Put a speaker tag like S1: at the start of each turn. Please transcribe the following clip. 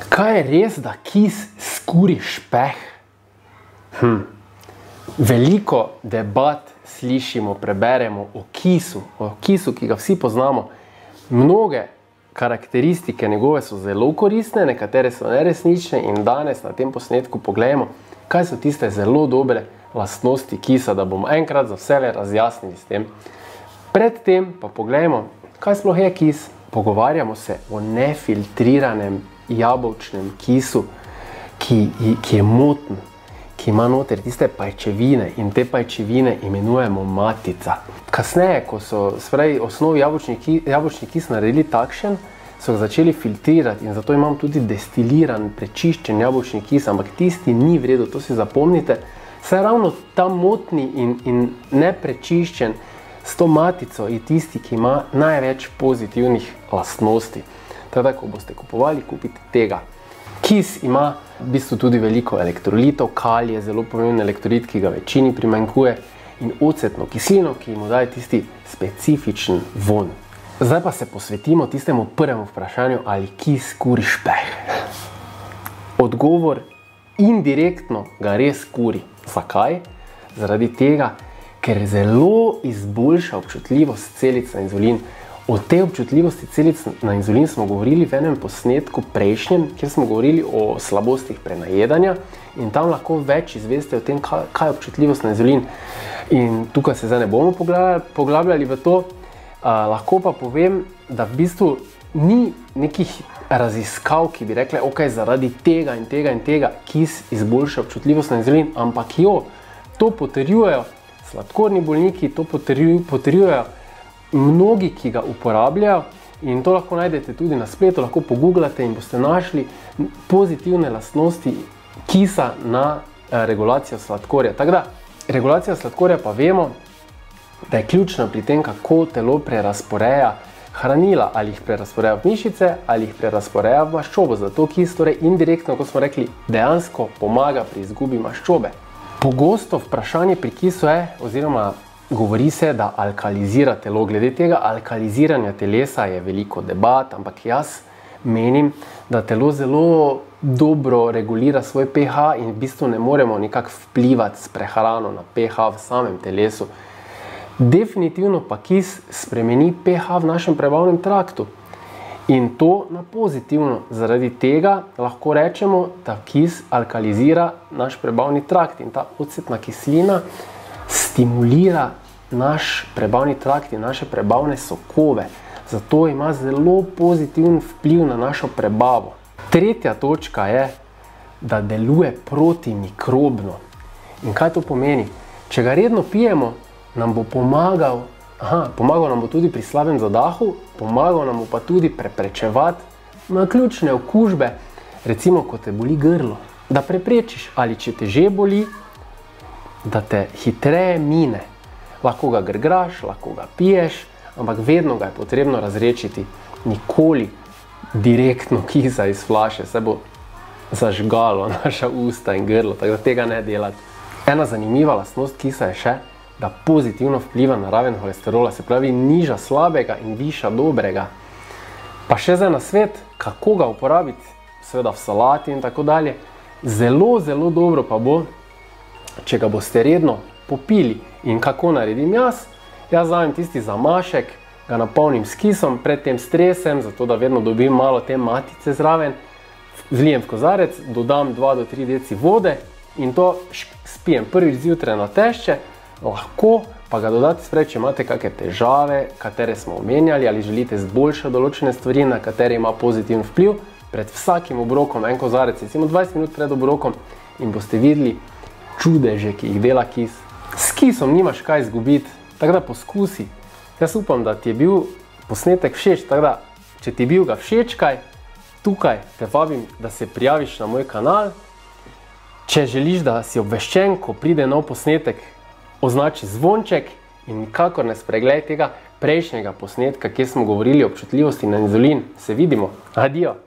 S1: Kaj je res, da kis skuri špeh? Veliko debat slišimo, preberemo o kisu, ki ga vsi poznamo. Mnoge karakteristike njegove so zelo koristne, nekatere so neresnične in danes na tem posnetku pogledamo, kaj so tiste zelo dobre lastnosti kisa, da bomo enkrat za vselej razjasnili s tem. Predtem pa pogledamo, kaj sploh je kis. Pogovarjamo se o nefiltriranem jabolčnem kisu, ki je moten, ki ima noter tiste pajčevine in te pajčevine imenujemo matica. Kasneje, ko so osnovi jabolčni kis naredili takšen, so ga začeli filtrirati in zato imam tudi destiliran, prečiščen jabolčni kis, ampak tisti ni v redu, to si zapomnite. Saj ravno ta motni in neprečiščen s to matico je tisti, ki ima največ pozitivnih lastnosti. Teda, ko boste kupovali, kupite tega. Kis ima v bistvu tudi veliko elektrolitov, kalij je zelo pomemben elektrolit, ki ga večini primanjkuje, in ocetno kislino, ki mu daje tisti specifičen vonj. Zdaj pa se posvetimo tistemu prvemu vprašanju, ali kis kuri špeh. Odgovor: indirektno ga res kuri. Zakaj? Zaradi tega, ker zelo izboljša občutljivost celic na inzulin. O tej občutljivosti celic na inzulin smo govorili v enem posnetku prejšnjem, kjer smo govorili o slabostih prenajedanja in tam lahko več izveste o tem, kaj je občutljivost na inzulin. In tukaj se zdaj ne bomo poglabljali v to, lahko pa povem, da v bistvu ni nekih raziskav, ki bi rekli, ok, zaradi tega in tega in tega kis izboljša občutljivost na inzulin, ampak to potrjujejo sladkorni bolniki, to potrjujejo mnogi, ki ga uporabljajo, in to lahko najdete tudi na spletu, lahko pogooglate in boste našli pozitivne lastnosti kisa na regulacijo sladkorja. Tako da, regulacija sladkorja pa vemo, da je ključna pri tem, kako telo prerazporeja hranila, ali jih prerazporeja v mišice, ali jih prerazporeja v maščobo. Zato kis torej indirektno, kot smo rekli, dejansko pomaga pri izgubi maščobe. Pogosto vprašanje pri kisu je, oziroma govori se, da alkalizira telo. Glede tega alkaliziranja telesa je veliko debat, ampak jaz menim, da telo zelo dobro regulira svoj pH in v bistvu ne moremo nekako vplivati s prehrano na pH v samem telesu. Definitivno pa kis spremeni pH v našem prebavnem traktu. In to na pozitivno. Zaradi tega lahko rečemo, da kis alkalizira naš prebavni trakt in ta ocetna kislina stimulira naš prebavni trakt in naše prebavne sokove. Zato ima zelo pozitiven vpliv na našo prebavo. Tretja točka je, da deluje protimikrobno. In kaj to pomeni? Če ga redno pijemo, nam bo pomagal nam bo tudi pri slabem zadahu, pomagal nam bo pa tudi preprečevati naključne okužbe, recimo, ko te boli grlo. Da preprečiš, ali če te že boli, da te hitreje mine. Lahko ga grgraš, lahko ga piješ, ampak vedno ga je potrebno razrečiti. Nikoli direktno kisa iz flaše, se bo zažgalo naša usta in grlo, tako da tega ne delati. Ena zanimiva lastnost kisa je še, da pozitivno vpliva na raven holesterola, se pravi niža slabega in viša dobrega. Pa še zdaj na svet, kako ga uporabiti, seveda v salati in tako dalje. Zelo, zelo dobro pa bo, če ga boste redno popili. In kako naredim jaz? Jaz vzamem tisti zamašek, ga napolnim s kisom, predtem stresem, zato da vedno dobim malo te matice zraven, zlijem v kozarec, dodam 2 do 3 deci vode in to spijem prvič zjutraj na tešče. Lahko pa ga dodati če imate kakšne težave, katere smo omenjali, ali želite zboljšati določene stvari, na katere ima pozitiven vpliv, pred vsakim obrokom en kozarec, recimo 20 minut pred obrokom, in boste videli čudeže, ki jih dela kis. S kisom nimaš kaj izgubiti, tako da poskusi. Jaz upam, da ti je bil posnetek všeč, tako da, če ti je bil ga všečkaj, tukaj te vabim, da se prijaviš na moj kanal. Če želiš, da si obveščen, ko pride nov posnetek, označi zvonček in nikakor ne spregledaj tega prejšnjega posnetka, kjer smo govorili o občutljivosti na inzulin. Se vidimo. Adijo!